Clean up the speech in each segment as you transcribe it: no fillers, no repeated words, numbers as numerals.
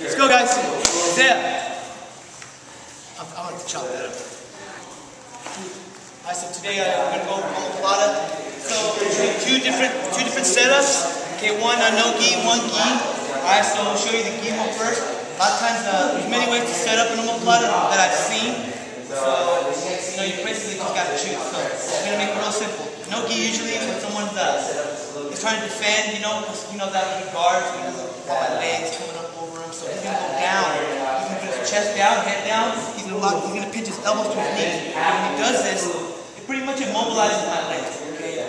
Let's go, guys. Yeah. I want to chop that up. Alright, so today I'm gonna go Omoplata. So two different setups. Okay, one no gi, one gi. Alright, so I'll show you the gi one first. A lot of times there's many ways to set up an Omoplata that I've seen. So you basically just gotta choose. So I'm gonna make it real simple. No gi usually when someone's is trying to defend, that he guards, got my legs coming up over him, so he's gonna go down. He's gonna put his chest down, head down. He's gonna pinch his elbows to his knees. And when he does this, it pretty much immobilizes my legs. Okay,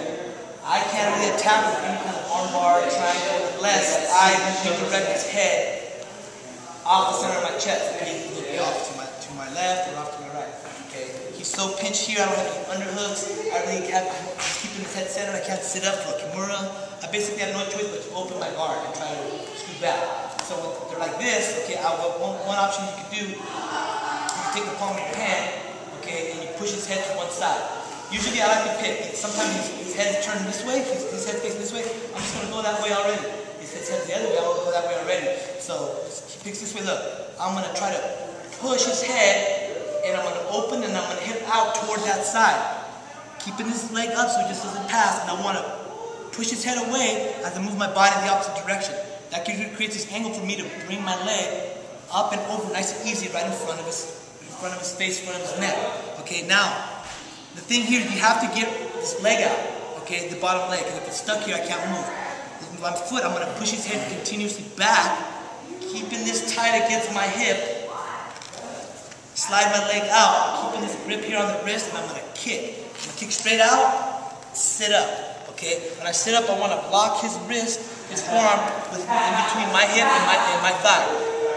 I can't really attack with any kind of armbar, triangle, unless I redirect his head off the center of my chest. Okay, he'll be off to my left or off to my right. Okay, he's so pinched here. I don't have any underhooks. I really can't. He's keeping his head centered. I can't sit up for a kimura. I basically have no choice but to open my guard and try to scoot back. So when they're like this, okay, one option you can do, you can take the palm of your hand, okay, and you push his head to one side. Usually I like to pick. Sometimes his head is turned this way, his head facing this way. I'm just going to go that way already. His head's the other way, I'm going to go that way already. So he picks this way. Look, I'm going to try to push his head, and I'm going to open, and I'm going to hip out toward that side. Keeping his leg up so he just doesn't pass, and I want to push his head away as I move my body in the opposite direction. That creates this angle for me to bring my leg up and over nice and easy right in front of his face, in front of his neck. Okay, now, the thing here, you have to get this leg out, okay, the bottom leg, because if it's stuck here, I can't move. With my foot, I'm going to push his head continuously back, keeping this tight against my hip, slide my leg out, keeping this grip here on the wrist, and I'm going to kick. I'm going to kick straight out, sit up. Okay, when I sit up, I want to block his wrist, his forearm, in between my hip and my thigh.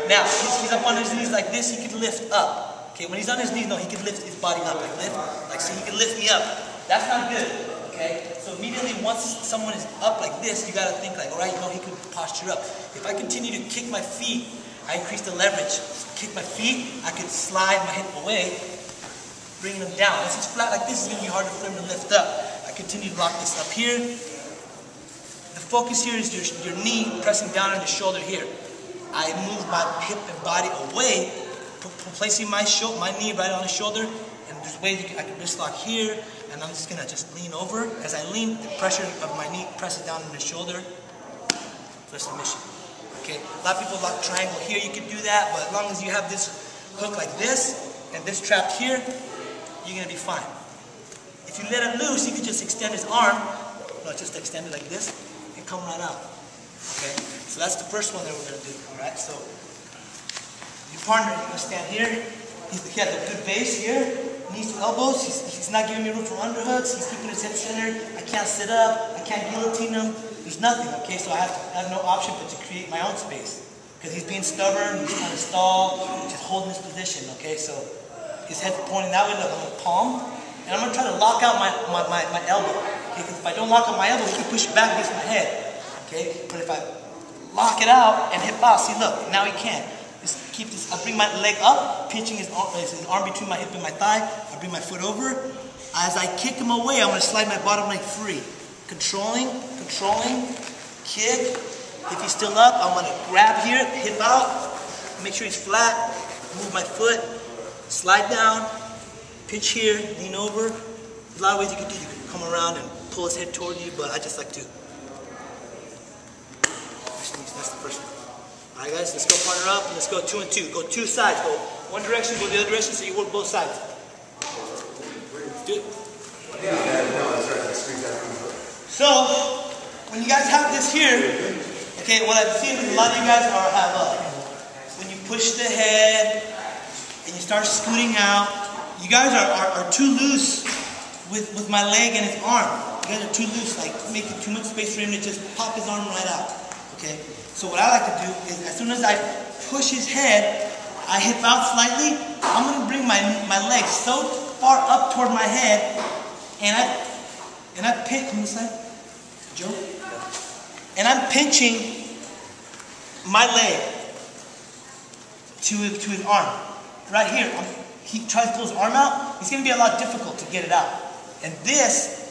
Now, he's up on his knees like this, he can lift up. Okay, when he's on his knees, no, he can lift his body up, so he can lift me up. That's not good, okay? So immediately, once someone is up like this, you got to think like, all right, he can posture up. If I continue to kick my feet, I increase the leverage. Kick my feet, I can slide my hip away, bringing them down. Once he's flat like this, it's going to be harder for him to lift up. Continue to lock this up here. The focus here is your knee pressing down on your shoulder here. I move my hip and body away, placing my knee right on the shoulder, and there's ways I can wrist lock here, and I'm just gonna lean over. As I lean, the pressure of my knee presses down on the shoulder for submission. Okay, a lot of people lock triangle here. You can do that, but as long as you have this hook like this and this trapped here, you're gonna be fine. If you let it loose, he could just extend his arm, just extend it like this, and come right out. Okay? So that's the first one that we're going to do. Alright? So, your partner, you're going to stand here. He has a good base here, knees to elbows. He's not giving me room for underhooks. He's keeping his head centered. I can't sit up. I can't guillotine him. There's nothing. Okay? So I have no option but to create my own space. Because he's being stubborn, he's trying to stall, just holding his position. Okay? So, his head's pointing that way. Look, I'm going to palm. And I'm going to try to lock out my elbow. Okay? Because if I don't lock out my elbow, he can push it back against my head. Okay? But if I lock it out and hip out, see, look, now he can't. Just keep this. I bring my leg up, pinching his arm between my hip and my thigh. I bring my foot over. As I kick him away, I'm going to slide my bottom leg free. Controlling, kick. If he's still up, I'm going to grab here, hip out, make sure he's flat, move my foot, slide down. Pinch here, lean over. There's a lot of ways you can do it. You can come around and pull his head toward you, but I just like to. That's the first one. Alright guys, let's go partner up and let's go 2 and 2. Go 2 sides. Go one direction, go the other direction, so you work both sides. Do it. So, when you guys have this here, okay, what I've seen with a lot of you guys have when you push the head and you start scooting out, you guys are too loose with my leg and his arm. You guys are too loose, like making too much space for him to just pop his arm right out. Okay? So what I like to do is as soon as I push his head, I hip out slightly. I'm going to bring my leg so far up toward my head, and I pinch on this side, Joe? And I'm pinching my leg to his arm. Right here. He tries to pull his arm out, it's going to be a lot difficult to get it out. And this,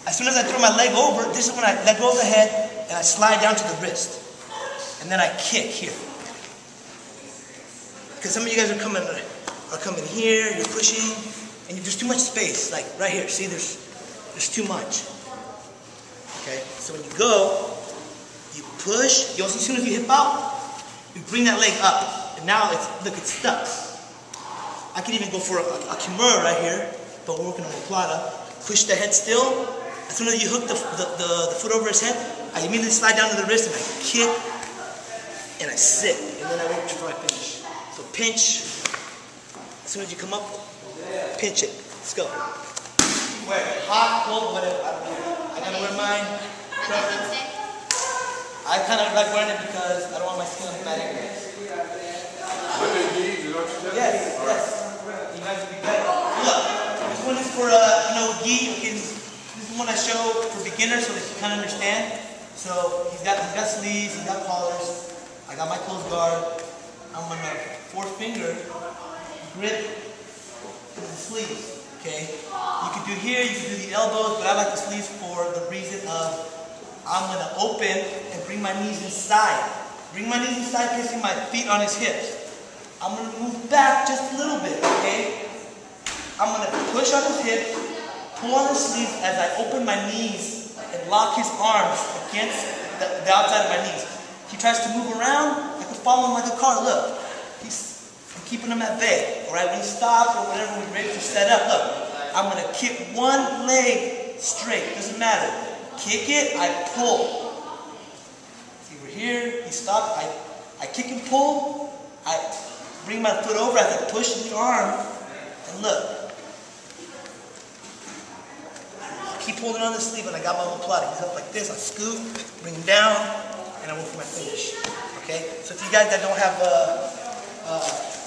as soon as I throw my leg over, this is when I let go of the head and I slide down to the wrist. And then I kick here. because some of you guys are coming here, you're pushing, and there's too much space. Like right here, see, there's too much. Okay, so when you go, you push. You also, as soon as you hip out, you bring that leg up, and now it's stuck. I could even go for a kimura right here, but we're working on Omoplata. Push the head still. As soon as you hook the foot over his head, I immediately slide down to the wrist and I kick and I sit, and then I wait before I finish. So pinch. As soon as you come up, pinch it. Let's go. Wear it hot, cold, whatever. I don't know. I gotta wear mine. I kind of like wearing it because I don't want my skin on the back. Yes, yes. You guys will be better. Look, this one is for, gi. This is one I show for beginners so that you kind of understand. So he's got sleeves, he's got collars. I got my closed guard. I'm gonna 4-finger grip the sleeves. Okay. You can do here, you can do the elbows, but I like the sleeves for the reason of I'm gonna open and bring my knees inside. Bring my knees inside, placing my feet on his hips. I'm going to move back just a little bit, okay? I'm going to push on his hips, pull on his sleeves as I open my knees and lock his arms against the outside of my knees. He tries to move around, I can follow him like a car. Look, I'm keeping him at bay, all right? When he stops or whatever, we're ready to set up. Look, I'm going to kick one leg straight, doesn't matter. Kick it, I pull. See, we're here, he stopped, I kick and pull, I bring my foot over as I push the arm, and look. Keep holding on the sleeve, and I got my Omoplata. He's up like this, I scoop, bring him down, and I went for my finish. Okay? So to you guys that don't have,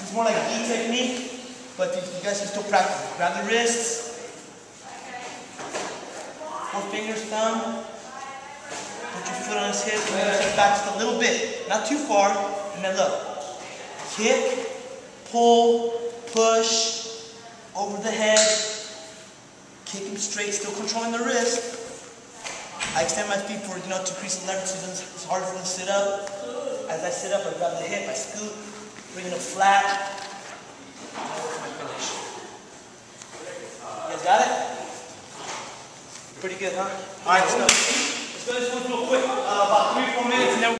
it's more like gi technique, but you guys can still practice. Grab the wrists, 4 fingers, thumb, put your foot on his hip, and then step back just a little bit, not too far, and then look. Kick, pull, push, over the head, kick him straight, still controlling the wrist. I extend my feet for, to increase the leverage so it's harder for him to sit up. As I sit up, I grab the hip, I scoop, bring it up flat, and I work my finish. You guys got it? Pretty good, huh? Alright, let's go. Let's go this one real quick. About 3 or 4 minutes and then